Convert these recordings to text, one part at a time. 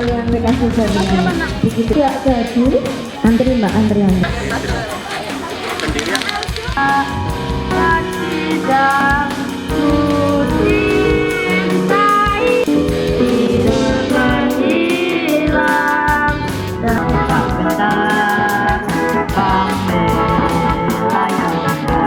yang dikasih saya. Begitu ya, jadi antri mbak, antri anda. Tidak kucintai, tidak hilang dan tak benar kami layaknya.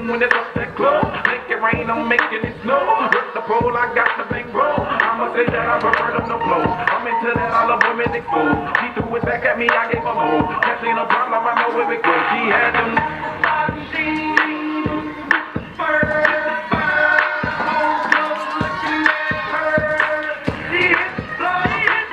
When it's up that club, make it rain, I'm making it snow. Hit the pole, I got the big roll. I'ma say that I prefer them no clothes. I'm into that, I love women that fool. She threw it back at me, I gave her more. That ain't no problem, I know where it goes. She had them. Bird, looking at her. She hit, blood, hit.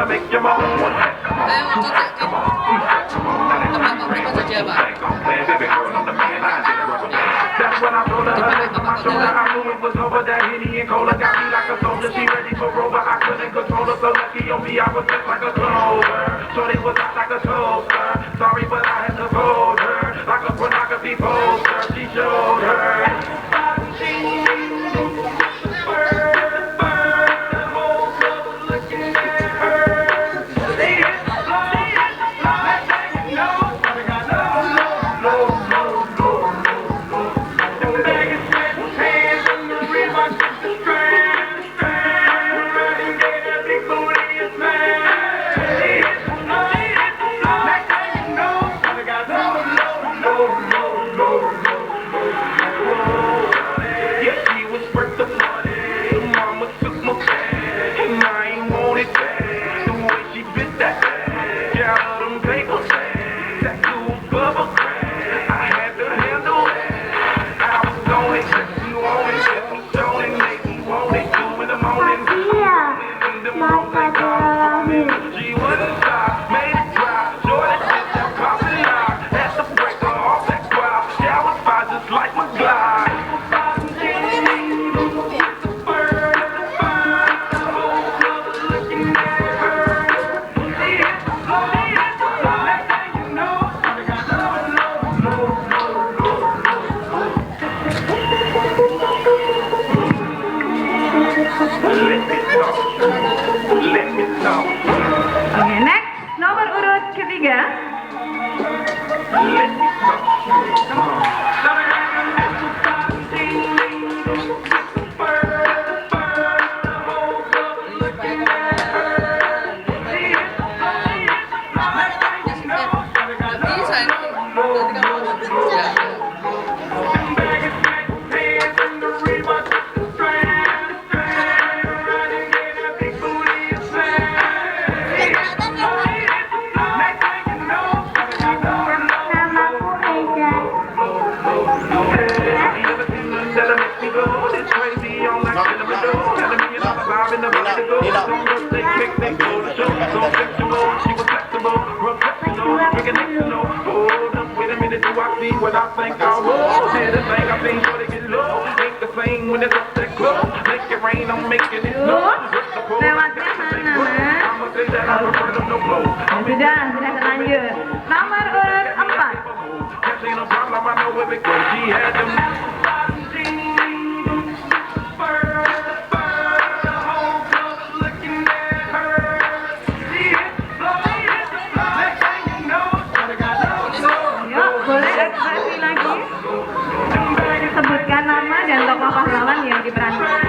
that'll make you moan. One step, come on, two steps, come on, three steps, come on. Now that's baby girl, I'm the man, I did a rubber band. That's when I told her her legs on my shoulder. I knew it was over. That Henny and Cola got me like a soldier. She ready for Rover. I couldn't control her. So lucky on me, I was just like a clover. Shorty was hot like a toaster. Sorry, but I had to hold her like a pornography poster. She showed her. Oke, next nomor urut ketiga. What I think I will. Hear the thing I think so they get low. Ain't the same when it's up that close. Make it rain, I'm making it snow. Lewatnya mana? Sudah terlanjur. Nomor urut 4. Sebutkan nama dan tokoh pahlawan yang diperankan.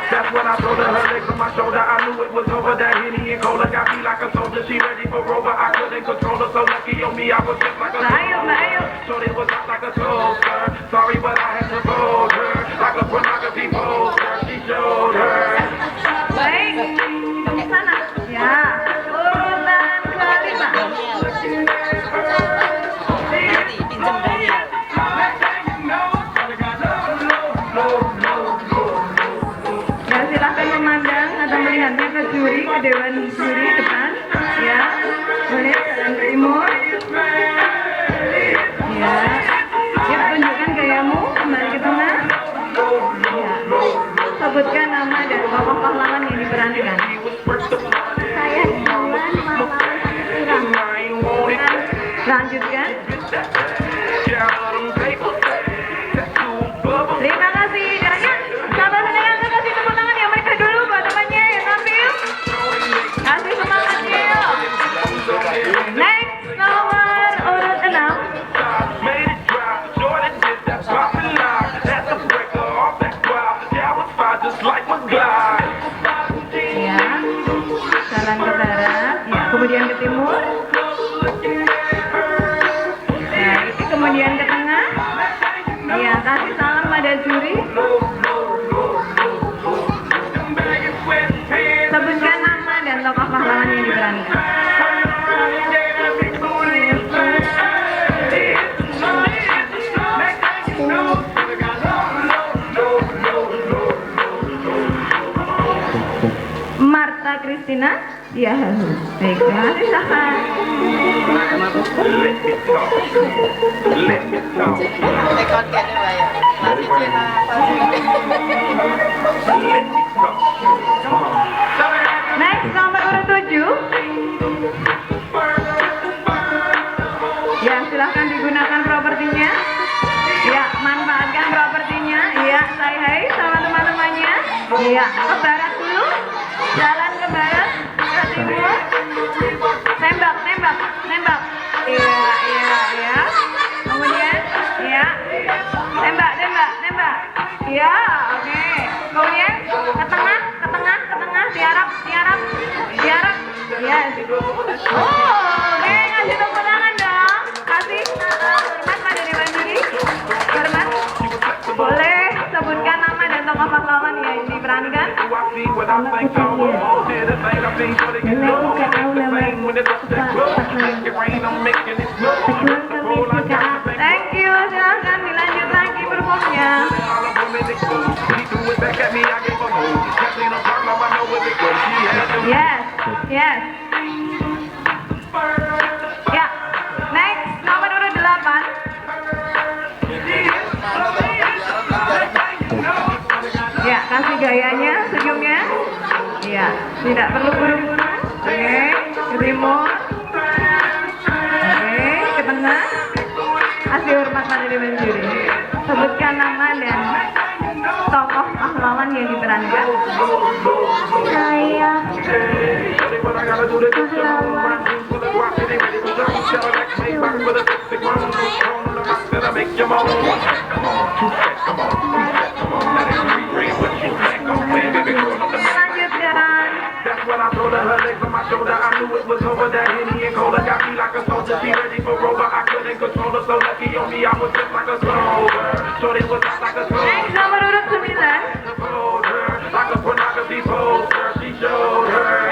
That's when I told her her legs on my shoulder. I knew it was over. That Henny and Cola got me like a soldier. She ready for Rover. I couldn't control her. So lucky on me, I was just like a soldier. Shorty was hot like a toaster. Sorry, but I had to hold her like a pornography poster. She showed her. Baik, di sana. Ya, urutan kelima. Ya, silahkan memandang atau melihatnya ke juri, ke dewan juri depan. Ya, boleh jalan timur. Ya, yuk tunjukkan gayamu, kembali ke tengah. Ya, sebutkan nama dan tokoh pahlawan yang diperankan. Saya Iwan Malang. Lanjutkan. Terima kasih. Dan yuk, sahabat saya kasih tepuk tangan ya mereka dulu buat temannya yang tampil. Kasih semangat. kasih salam pada juri. Sebutkan nama dan tokoh pahlawan yang diperankan. Marta Christina. Ya, baiklah, silakan. Next, nomor urut 7. Ya, silahkan digunakan propertinya. Ya, manfaatkan propertinya. Ya, say hai sama teman-temannya. Ya, ke barat dulu. Jalan ke barat, ke timur. Tembak, tembak, tembak. Iya, iya, iya. Kemudian, ya. Tembak, tembak, tembak. Iya, oke. Kemudian ke tengah, ke tengah, ke tengah. Tiarap, tiarap, tiarap. Yes. Oh, oke. Kasih tepuk tangan dong. Kasih hormat pada Dewan Juri. Hormat. Boleh sebutkan nama dan tokoh pahlawan yang diperankan. Thank you, silahkan dilanjut lagi performnya. Yes, yes. Ya, next nomor urut 8. Ya, kasih gayanya, senyumnya. Ya, tidak perlu buru-buru. Oke, ke timur. Oke, ke tengah. Kasih hormat pada Dewan Juri. Sebutkan nama dan tokoh pahlawan yang diperankan. Saya Lanjut jalan. That's when I told her, her legs on my shoulder. I knew it was over. That Henny and Cola got me like a soldier. She ready for Rover. I couldn't control her. So lucky on me, I was just like a soldier. Shorty was out like a soldier. Next nomor urut 9. Like a pornography poster. She showed her.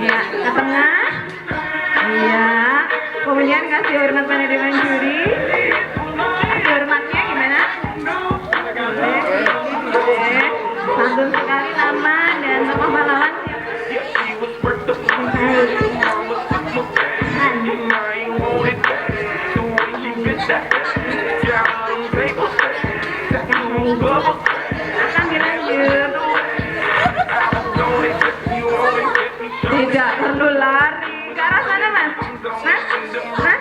Ya, ke tengah. Iya. Kemudian kasih hormat pada Dewan Juri. Kasih hormatnya gimana? Boleh. Santun sekali nama dan tokoh pahlawan. Akan dilanjut. Tidak perlu lari ke arah sana, Mas. Mas, Mas.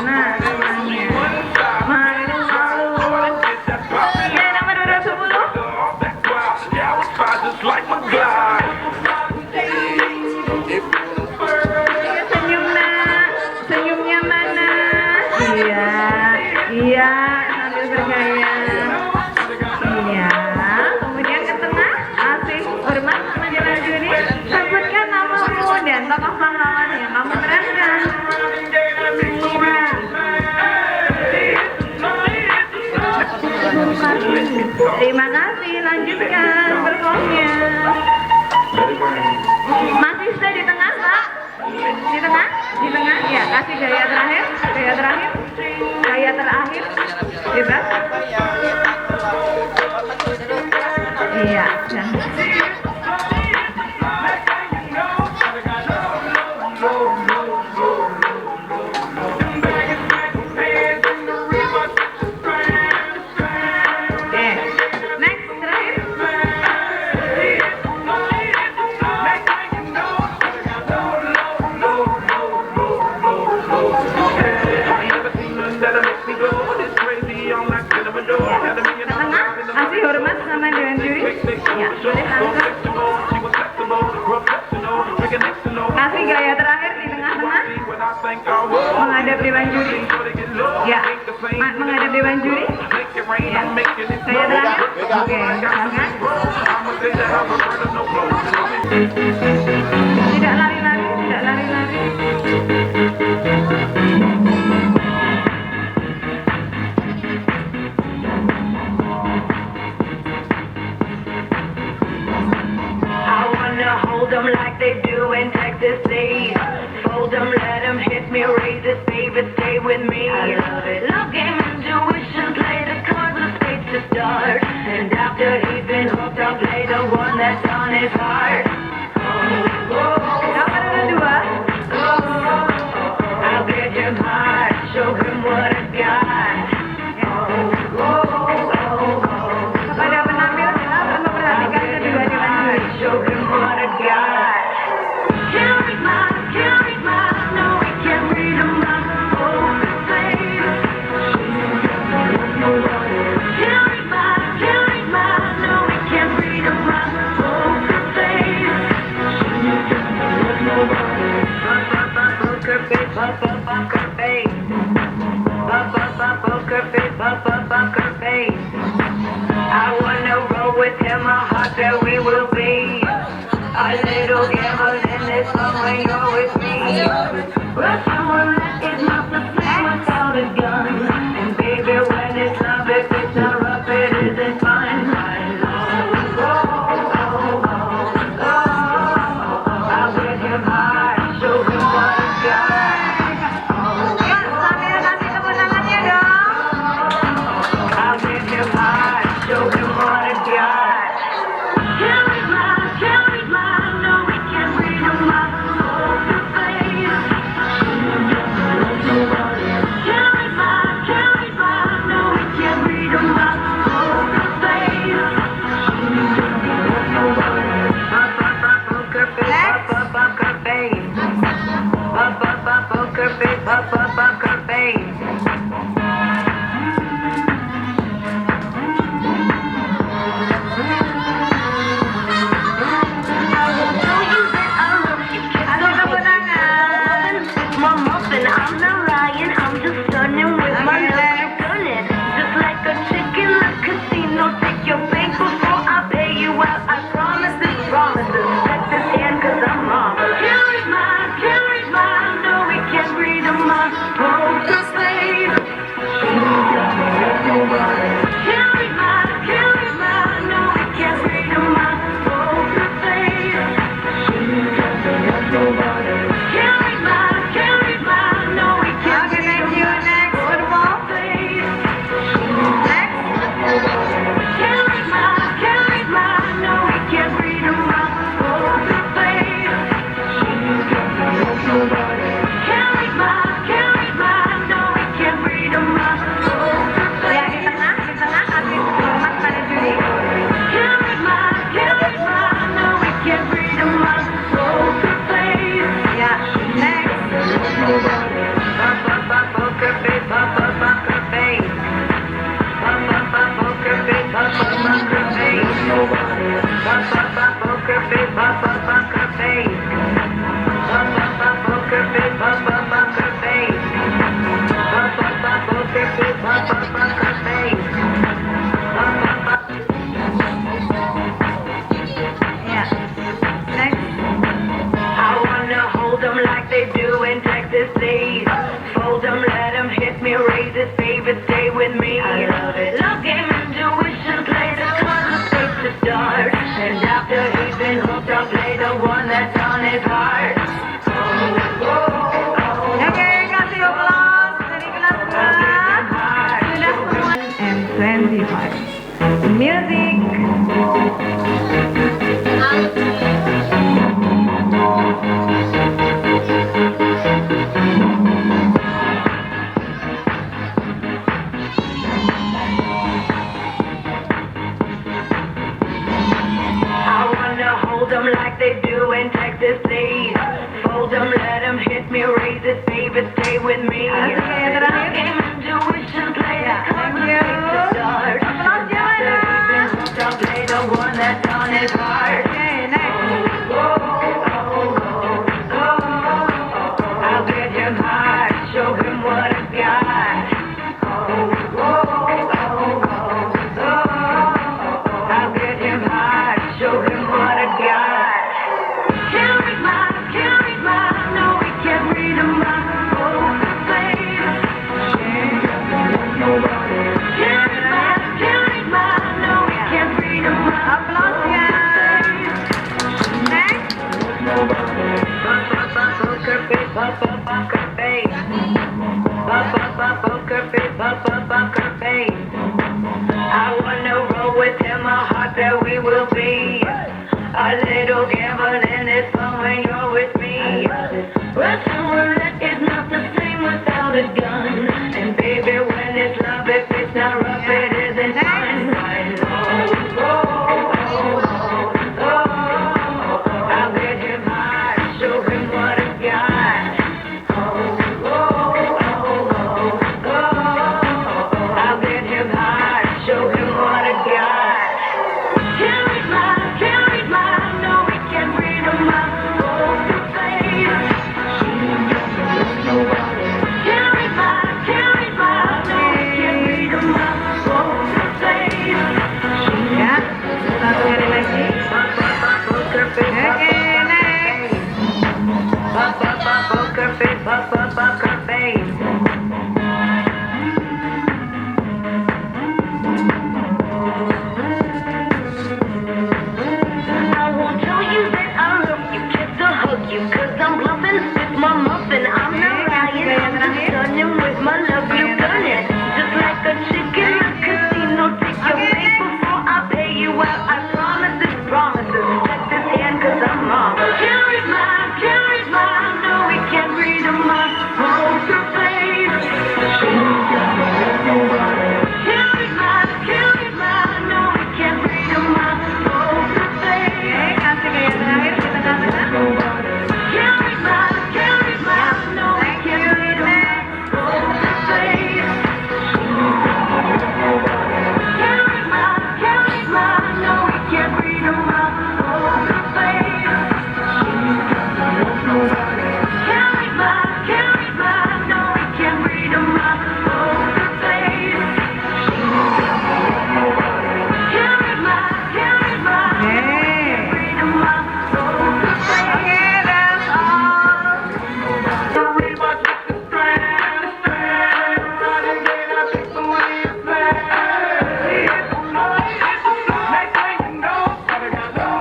Nah, namanya. Malu, malu. Ya, nomor urut 10. Senyum, nak. Senyumnya mana? Iya, iya, sambil bergaya. Iya. Kemudian ke tengah, kasih hormat sama Dewan Juri. Sebutkan namamu dan tokoh pahlawan yang kamu perankan. Terima kasih, lanjutkan performnya. Masih stay di tengah, Pak? Di tengah? Di tengah? Ya, kasih gaya terakhir. Gaya terakhir. Gaya terakhir. Bebas. Iya, ya. Next, terakhir. Tengah, kasih hormat sama Dewan Juri. Ya, boleh langsung. Kasih gaya terakhir di tengah-tengah menghadap Dewan Juri. Ya, sing. menghadap Dewan Juri. Make it rain, I'm making it Saya snow. terakhir. Rip the Oke, pole, I got the silakan. big bro. I'ma say that I'm a bird of no clothes. Tidak lari-lari, tidak lari-lari. I wanna hold them like they do in Texas State. Fold them, let them hit me, raise it, baby, stay with me. I love it. Love game, intuition, play the cards, the stage to start. And after he's been hooked, I'll play the one that's on his heart. Nomor kedua. I'll get him hard, show him what I got. Kepada penampil silakan memperhatikan kedua Dewan Juri. Show him what I got. Can't read minds, no, we can't read them out. Poker face. Can't read minds, no, we can't read them out. Poker face. Poker face, poker face. Poker face, poker face. I wanna roll with him, a heart that we will be. A little gamble in this one when you're with me. Russian roulette is not the same without a gun. And baby, when it's love, if it's not rough, it isn't fun. I'll get him hard, show him what I got. Ya, sambil kasih tepuk tangannya dong. I'll get him hard, show him what I got. Can't read minds, no, we can't read them out. Poker face. Can't read minds, no, we can't read them out. Poker face. Poker face, poker face. Poker face, poker face. Kasih tepuk tangan. My muffin, I'm not lying, I'm just stunning with my love gunning. Just like a chicken, like casino, take your bank before I pay you out. I promise this, let this end cause I'm marvelous. Can't read minds, no, we can't read them out. Poker face. Can't read minds, no, we can't read them out. Poker face. Can't read minds, no, we can't Oke, read thank them you. out. Next, football. Face. Next. Can't read minds, no, we can't read them out. Poker face. Can't read minds, no, we can't read them out. Poker face. Ya, di tengah kasih hormat pada juri. Can't read minds, no, we can't read them out. Poker face. Ya, next. Poker face, poker face. Poker face, poker face. Poker face, poker face. Poker face, poker face. Poker face, poker face. Ya. Next. I wanna hold them like they do in Texas State. Fold them, let them hit me, raise it, baby, stay with me. I love it. Love game, intuition, play the cards, the stakes to start. And after he's been hooked, I'll play the one that's on his heart. Oke, kasih aplaus dari kelas 2. Sudah semua. And 25. Music. I wanna hold them like they do in Texas State. Fold them, let them hit me, raise it, baby, stay with me. Asik ya, yang terakhir. Game intuition, play the Ya, cards, thank the you. stakes to start. Aplaus After Joanna. he's been hooked, I'll play the one that's on his heart. Oke, next. I'll get him hard, show him what I got. poker face. I wanna roll with him, a heart that we will be. A little gambling is fun when you're with me. Russian roulette is not the same without a gun. And baby, when it's love, if it's not rough, it isn't fun. I'll get him high, show him what I got. I'll get him high, show him what I got. Can't read my, no, we can't read my poker face. Can't read my, no, we can't read my poker face. Ya, satu kali lagi. Poker face, Oke, next. poker face. I won't tell you that I love you, kiss or hug you, 'cause I'm bluffing with my muffin. I'm not lying, I'm just stunning with my love you gunning. Just like a chicken in a casino, take your pay before I pay you out. I promise it's promises, check this hand 'cause I'm wrong. Can't read my, no, we can't read my poker face. Can't read my, no, we can't read my poker face. Oke, kasih gaya terakhir di tengah-tengah. Can't read my, no, we can't read my poker face. Can't read my, no, we can't read my poker face. Can't read my, no, we can't read my poker face. Can't read my, Oke. read my poker face. Oke, that's all. Read my chicken strand, riding gate, I think the way it's bad. It's a flow, next thing you know, I got low.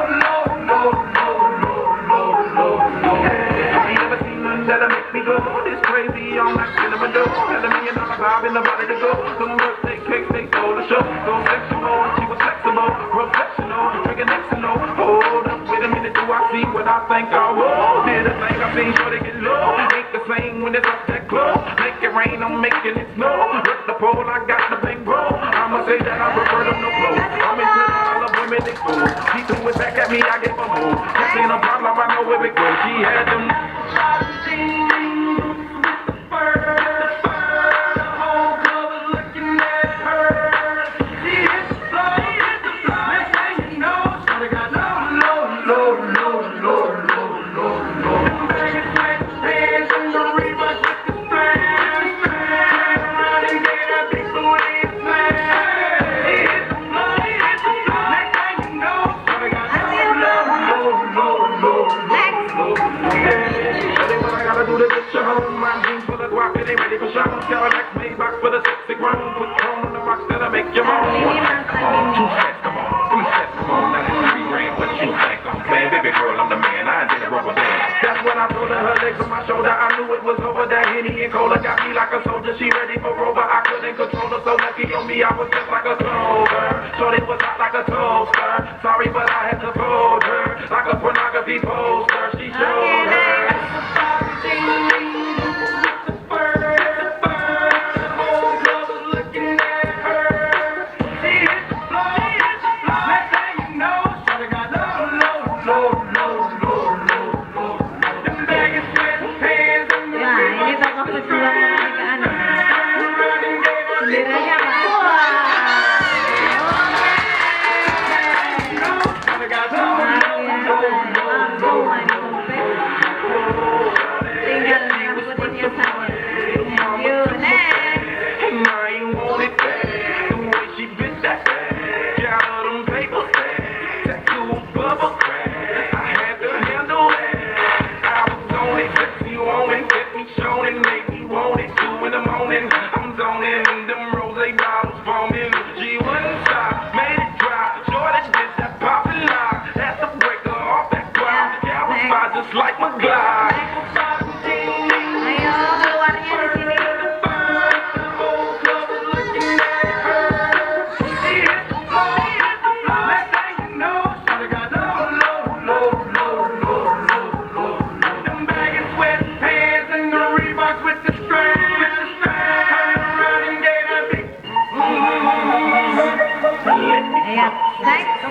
I ain't never seen nothing that'll make me go this crazy. I'm like cinnamon dough, got $1 million vibe in the body to go. Some birthday cakes, they stole the show. So sexual, she was flexible, professional, drinking Xanol. Hold up, wait a minute, do I see what I think I will? Did a thing I seen, sure they get low. Ain't the same when it's up that close. Make it rain, I'm making it snow. Rip the pole, I got the big bro. I'ma say that I prefer them no clothes. I'm into that, I love women exposed. She threw it back at me, I gave her more. This ain't a problem, I know where it goes. She had them. Make your own. Come on, 2 sets, come on, 3 sets, come on. Now that's $3 grand. What you think I'm saying? Baby girl, I'm the man. I ain't in the rubber band. That's when I told her legs on my shoulder. I knew it was over. That Henny and Cola got me like a soldier. She ready for Rover. I couldn't control her. So lucky on me, I was just like a soldier. Shorty was hot like a toaster. Sorry, but I had to fold her like a pornography poster. She showed her. Nah, ini tokoh pejuang kemerdekaan. Benderanya apa? Tinggal ngikutinnya saja. Yuk, next. And I ain't want it bad. The way she bit that ass. Got all them papers bad. Tattoo bubble crack. I had to handle that. I was on it, sexy on it. Get me shown and make me want it. 2 in the morning, I'm zoning. Them rose bottles foaming. She wouldn't stop, made it drop. Shorty did that poppin' lock. Had to break her off that ground. Yeah, I was fine just like my glide. Ayo keluarnya di sini. Next.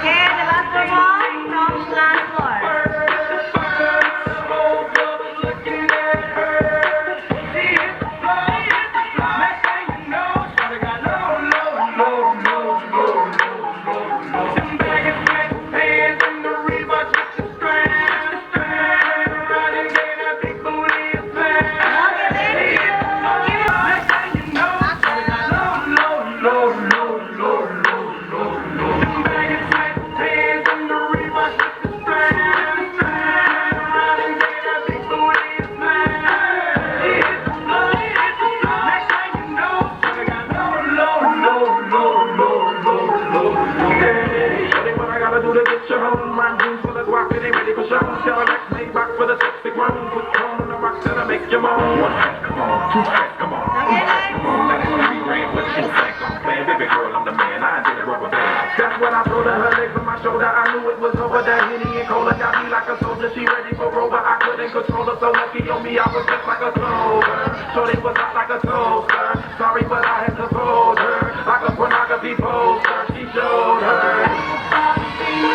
Okay, the last perform from last floor. That's when I told her legs on my shoulder. I knew it was over. That Henny and Cola got me like a soldier. She ready for Rover. I couldn't control her. So lucky on me, I was just like a soldier. Shorty was hot like a toaster. Sorry, but I had to fold her like a pornography poster. She showed her.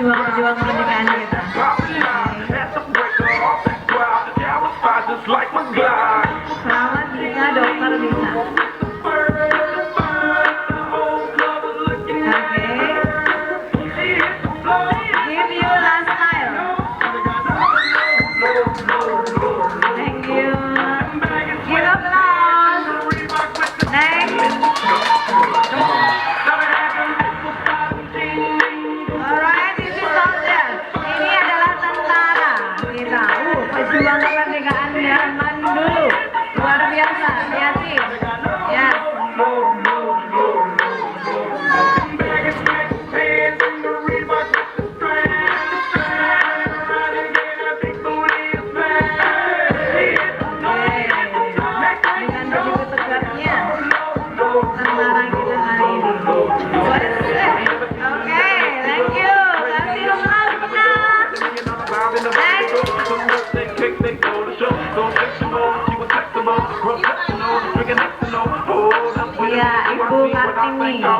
Pejuang kemerdekaan kita. Perawat bisa, dokter bisa. Give you last smile. Thank you. Give applause. Next. Alright, this is soldier. Ini adalah tentara kita. Pejuang kemerdekaan zaman dulu. Luar biasa, hati-hati. Yes. Dengan begitu tegaknya tentara kita hari ini. What is it? Okay, thank you. Kasih rumah menang. Iya, Ibu Kartini. Iya,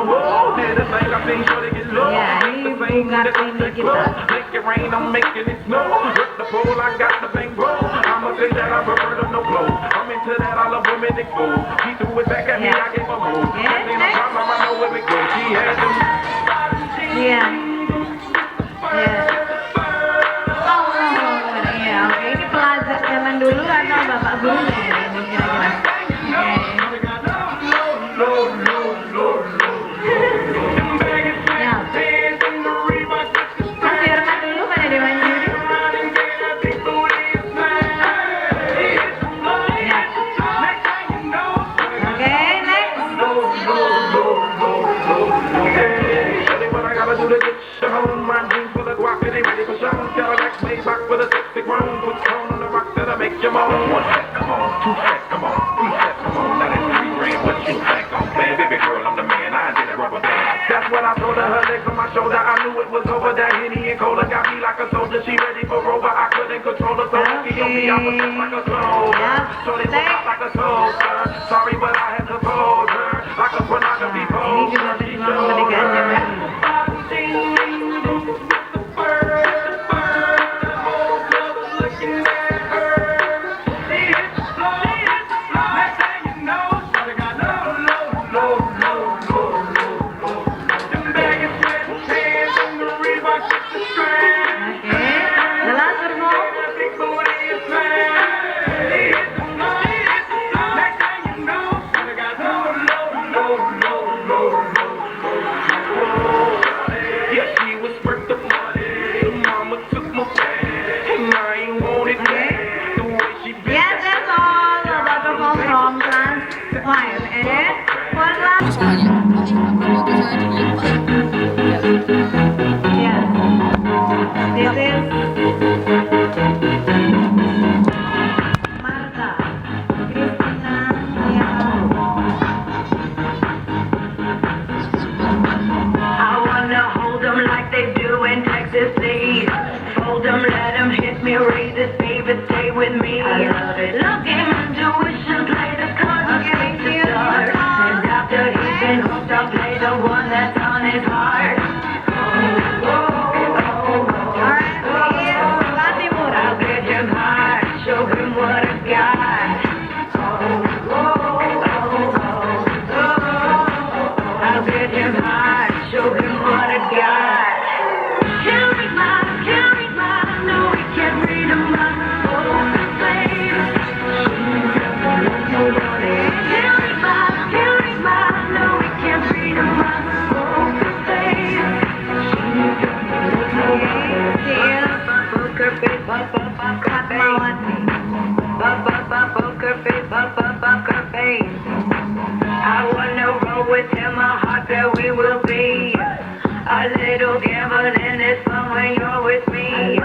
Ibu Kartini kita. Iya. Oh, iya. Oke, ini pelajar zaman dulu atau bapak gurunya ini kira-kira? Ya. Kasih hormat dulu pada Dewan Juri. Ya. Oke, next. That's when I told her legs on my shoulder. I knew it was over. That Henny and Cola got me like a soldier. She ready for Rover. I couldn't control her. So lucky on me, I was just like a soldier. Shorty was hot like a toaster. Sorry, but I had to fold her like a pornography Ini poster. juga She pejuang showed kemerdekaan her. zaman dulu. Okay, the last perform. Marta Kristina Niaharu. I wanna hold 'em like they do in Texas, please. Fold 'em, let 'em hit me, raise it, baby, stay with me. I love it. Love game, intuition, play the cards, okay, to start. And after he's been hooked, I'll play the one that's on his heart. Alright, please, Latimura. I'll get him hard, show him what I got. I'll get him hard, show him what I got. Can't read my, no, we can't read him my open face. Can't read my, no, we can't read him my open face. Poker face, poker face. Poker face, poker face. I wanna roll with him, a heart that we will be. A little gambling is fun when you're with me.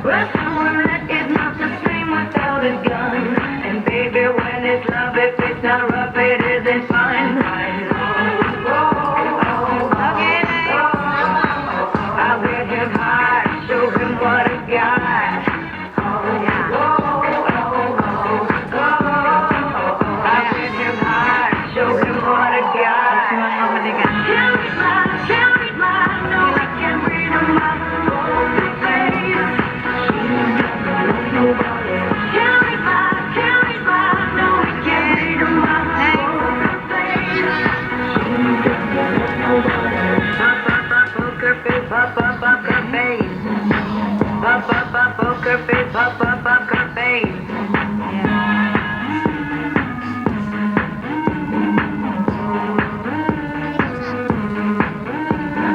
But someone that is not the same without a gun. And baby, when it's love, if it's not rough, it isn't fun. Okay, next. I'll get him hard, show him what I got. I'll get him hard, show him what I got. Can't read my, no, I can't read my open face. Can't read my, no, I can't read my open face. Poker face, poker face. Poker face, poker face.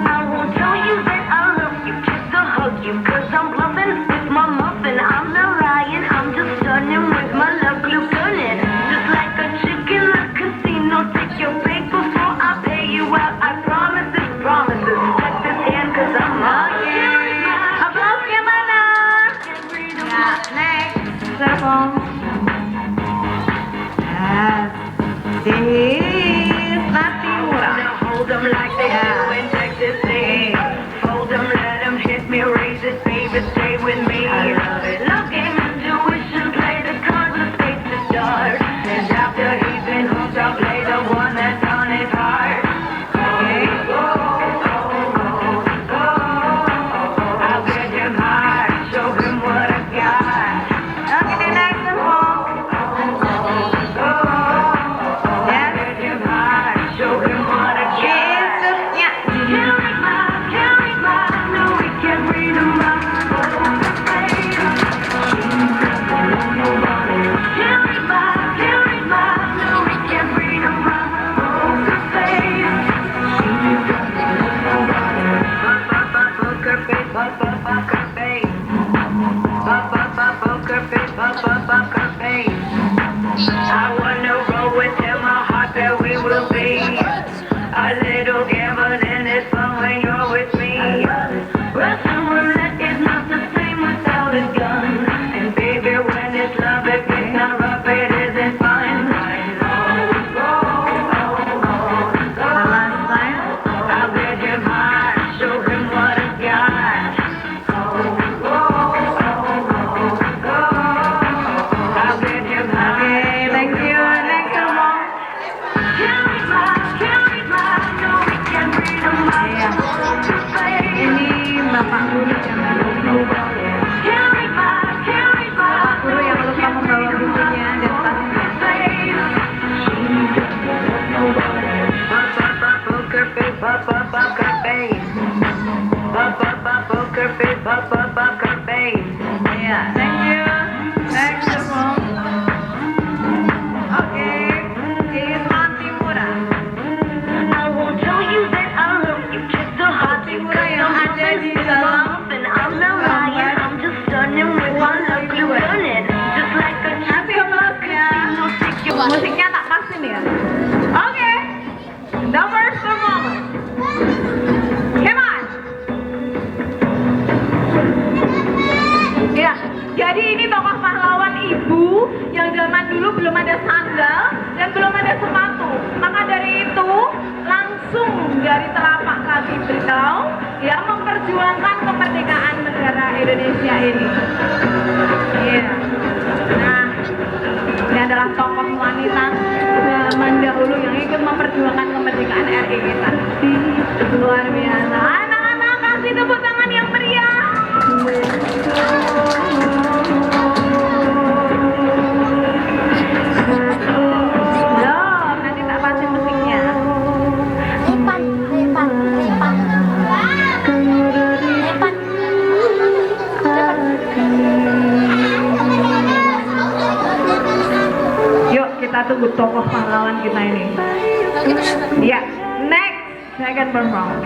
I won't tell you that I love you, just to hug you, 'cause I'm bluffing with my muffin. I'm not lying, I'm just stunning with my love glue gunning. Just like a chick in the casino, take your bait before I pay you out. I promise this, promises. Check this hand, 'cause I'm Applause gimana? Ya, next. Serpong. Yes. This Latimura. Hold 'em like they do in Texas, say. Fold 'em, let 'em hit me, raise it, baby, stay with me. I love it. Love game, intuition, play the cards, the space to start. And after he's been hooked, I'll play the one that's on his heart. Okay. I'll get him hard, show him what I got. Okay, next Serpong. Yes. Get him hard, show him what I got. Yesusnya. Can't read my, no, we can't read him my open face. Can't read my, no, we can't read him my open face. Poker face, poker face. Poker face, poker face. I wanna roll with him, a heart that we will be. A little gambling is fun when you're with me. But someone that is not the same without a gun. And baby, when it's love, if it's not rough, it isn't fun. The last time. I'll get him hard, show him what I got. I'll get him hard. Okay, thank you. Next Serpong. Can't read my, no, we can't read him my Iya. open face. Ini Bapak Guru yang lupa. Can't read my, Bapak Guru yang lupa membawa bukunya dan tasnya. poker face, poker face. Poker face, poker face. Iya, thank you. Next Serpong. Oke, is Latimura. I won't tell you that I love you, just a heart Latimura yang ada di dalam and I'm not lying, I'm just stunning with my love glue gunning. Just like a Nanti applause-nya. Musiknya tak pas ini ya. Oke, the first performance. Come on. Jadi ini tokoh pahlawan ibu yang zaman dulu belum ada sandal dan belum ada sepatu. Maka dari itu langsung dari telapak kaki beliau yang memperjuangkan kemerdekaan negara Indonesia ini. Iya. Nah, ini adalah tokoh wanita zaman dahulu yang ikut memperjuangkan kemerdekaan RI kita. Luar biasa. Anak-anak kasih tepuk tangan yang meriah. Loh, nanti tak pasti musiknya. Lipat. Yuk kita tunggu tokoh pahlawan kita ini. Ya, next second perform.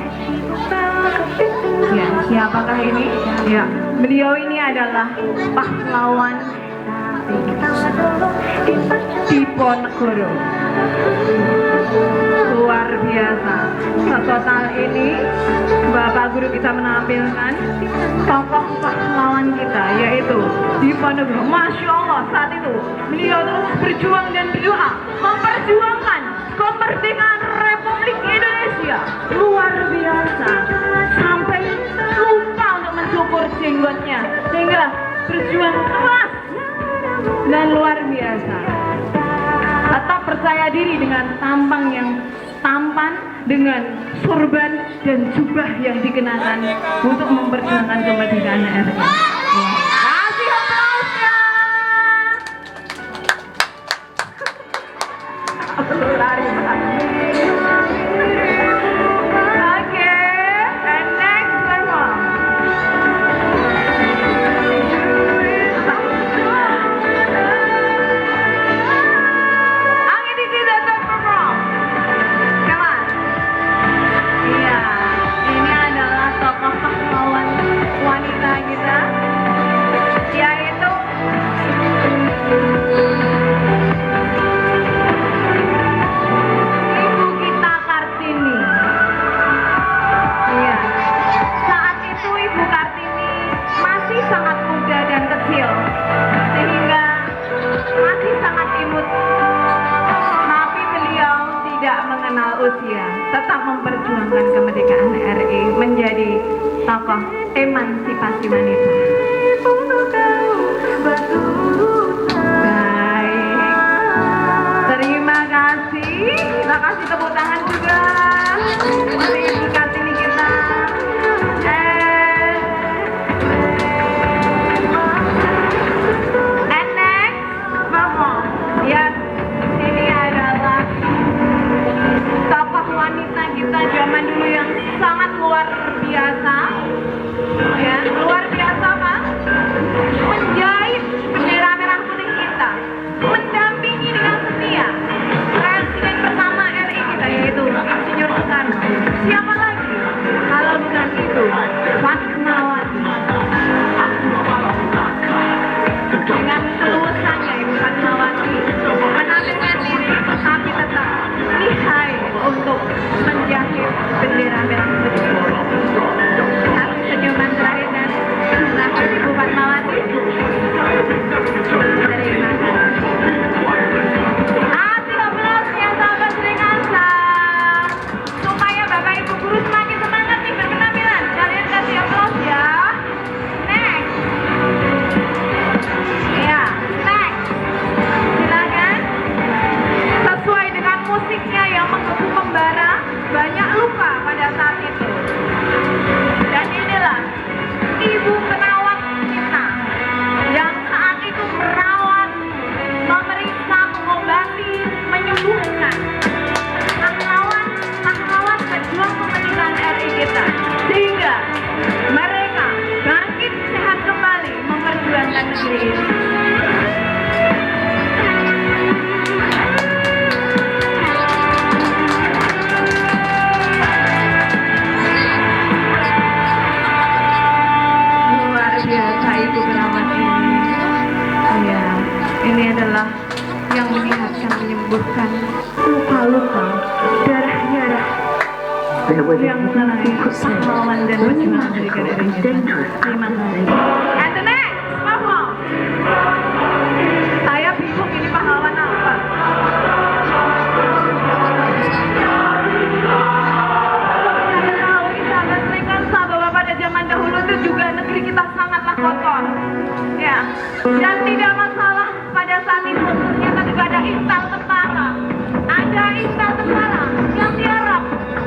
Ya, siapakah ini? Ya, beliau ini adalah pahlawan Diponegoro. Luar biasa. Setotal ini Bapak Guru bisa menampilkan tokoh pahlawan kita yaitu Diponegoro. Masya Allah, saat itu beliau terus berjuang dan berdoa memperjuangkan kemerdekaan Republik Indonesia. Luar biasa. Sampai lupa untuk mencukur jenggotnya sehingga berjuang keras dan luar biasa. Tetap percaya diri dengan tampang yang tampan, dengan sorban dan jubah yang dikenakan untuk memperjuangkan kemerdekaan RI. Kasih aplausnya. Lari banget. Oke, and next perform. Angin di sini perform. Come on. Iya, ini adalah tokoh pahlawan wanita kita, yaitu Ibu kita Kartini. Iya, saat itu Ibu Kartini masih sangat muda dan kecil, sehingga masih sangat imut. Tapi beliau tidak mengenal usia, tetap memperjuangkan kemerdekaan RI, menjadi tokoh emansipasi wanita. Baik, terima kasih. Kita kasih tepuk tangan juga untuk Ibu Kartini kita. And next, perform. Yes, ini adalah tokoh wanita kita zaman dulu yang sangat luar biasa. Ya, luar biasa Pak. Menjahit bendera merah putih kita, mendampingi dengan setia Presiden pertama RI kita yaitu Insinyur Soekarno. Siapa lagi kalau bukan itu Fatmawati. Dengan keluasannya Ibu Fatmawati menampilkan diri tapi tetap lihai untuk menjahit bendera merah putih. Satu senyuman terakhir dan nasib Ibu Fatmawati. Terima kasih. Kasih aplausnya sahabat Sringasa supaya Bapak Ibu guru semakin semangat nih berpenampilan. Kalian kasih aplaus ya. Next. Ya, next. Silakan. Sesuai dengan musiknya yang menggebu membara, banyak luka pada saat itu. Dan inilah ibu perawat kita yang saat itu merawat, memeriksa, mengobati, menyembuhkan pahlawan pejuang kemerdekaan RI kita, sehingga mereka bangkit sehat kembali memperjuangkan negeri ini. Luar biasa Ibu perawat ini. Ya, ini adalah yang menyehatkan, menyembuhkan luka-luka, darah-darah yang mengenai pahlawan dan pejuang kemerdekaan RI kita. Terima kasih. And the next perform. Dan tidak masalah pada saat itu ternyata juga ada intel tentara. Ada intel tentara yang tiarap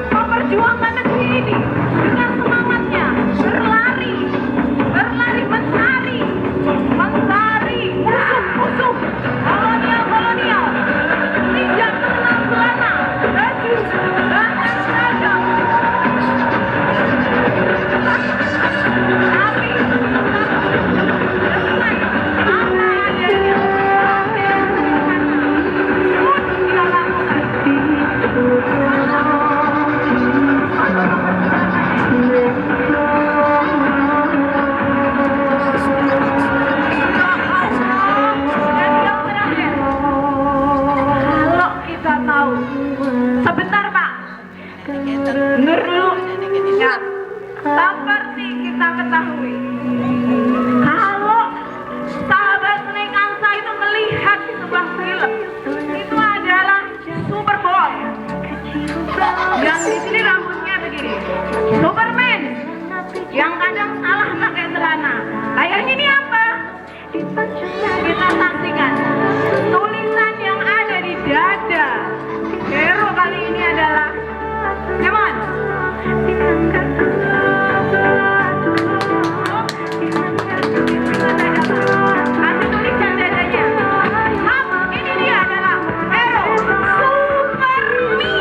memperjuangkan negeri ini dengan semangatnya berlari mencari musuh-musuh kolonial tidak kenal celana baju dan seragam. Tapi apa adanya pun dia lakukan. Dan yang terakhir, kalau kita tahu, sebentar Pak, dengar dulu. Ya, seperti kita ketahui, kalau sahabat Sneak Angsa itu melihat di sebuah film, itu adalah Superboy. Yang di sini rambutnya begini, Superman, yang kadang salah pakai celana. Kayaknya ini apa? Kita saksikan tulisan yang ada di dada hero kali ini adalah Kemon. Kasih tulisan dadanya. Ini dia adalah hero Super Me.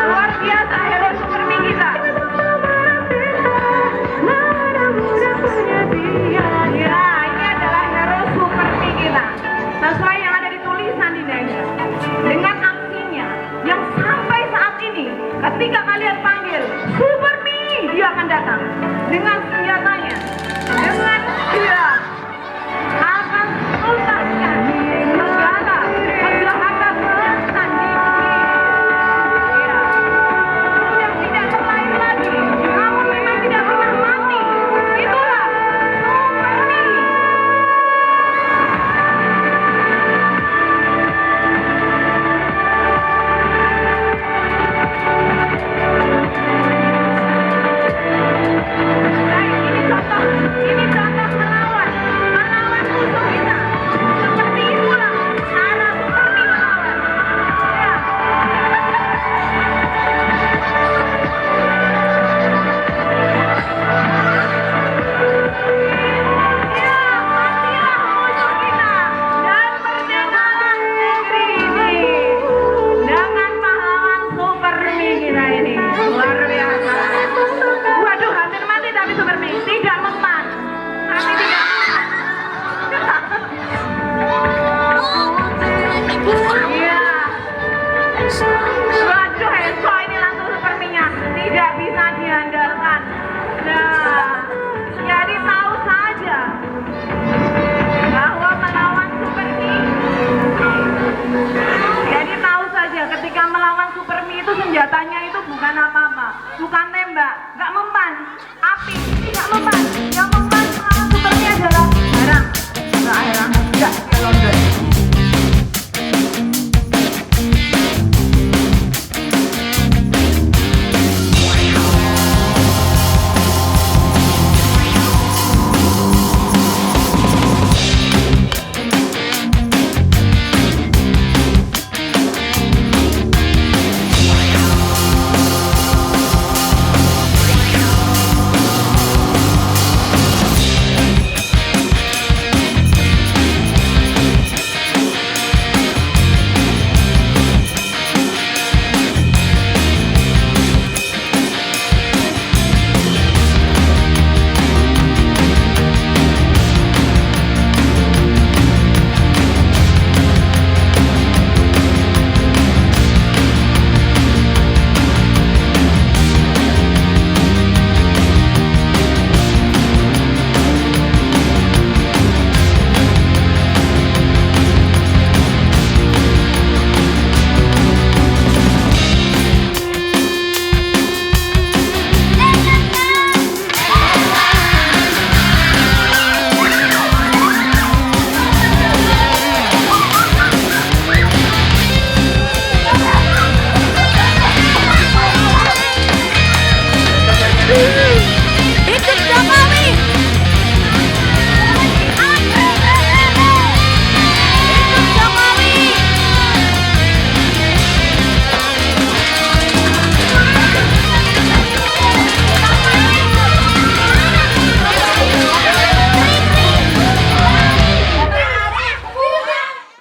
Luar biasa hero Super Me kita. Ya, ini adalah hero Super Me kita. Sesuai yang ada di tulisan di dada. Dengan aksinya yang sampai saat ini, ketika kalian panggil Super Me, dia akan datang dengan senjatanya. Dengan dia akan tuntaskan segala kejahatan di dunia. Ya, sudah tidak terlahir lagi, namun memang tidak pernah mati. Itulah Super Me. Ini contoh melawan musuh kita. Seperti itulah cara Super Me melawan. Ya. Ya, matilah musuh kita dan merdekalah negeri ini dengan pahlawan Super Me kita ini. Luar biasa. Waduh, hampir mati tapi Super Me tidak mempan. Tapi tidak mempan. Iya. Waduh, Enzo ini langsung Super Me-nya tidak bisa diandalkan. Nah, jadi tahu saja bahwa melawan Super Me. Jadi tahu saja ketika melawan Super Me itu senjatanya itu bukan apa-apa, bukan tembak, nggak mempan, api, tidak mempan. Yang mempan melawan Super Me adalah barang. Enggak, dia London. Ooh.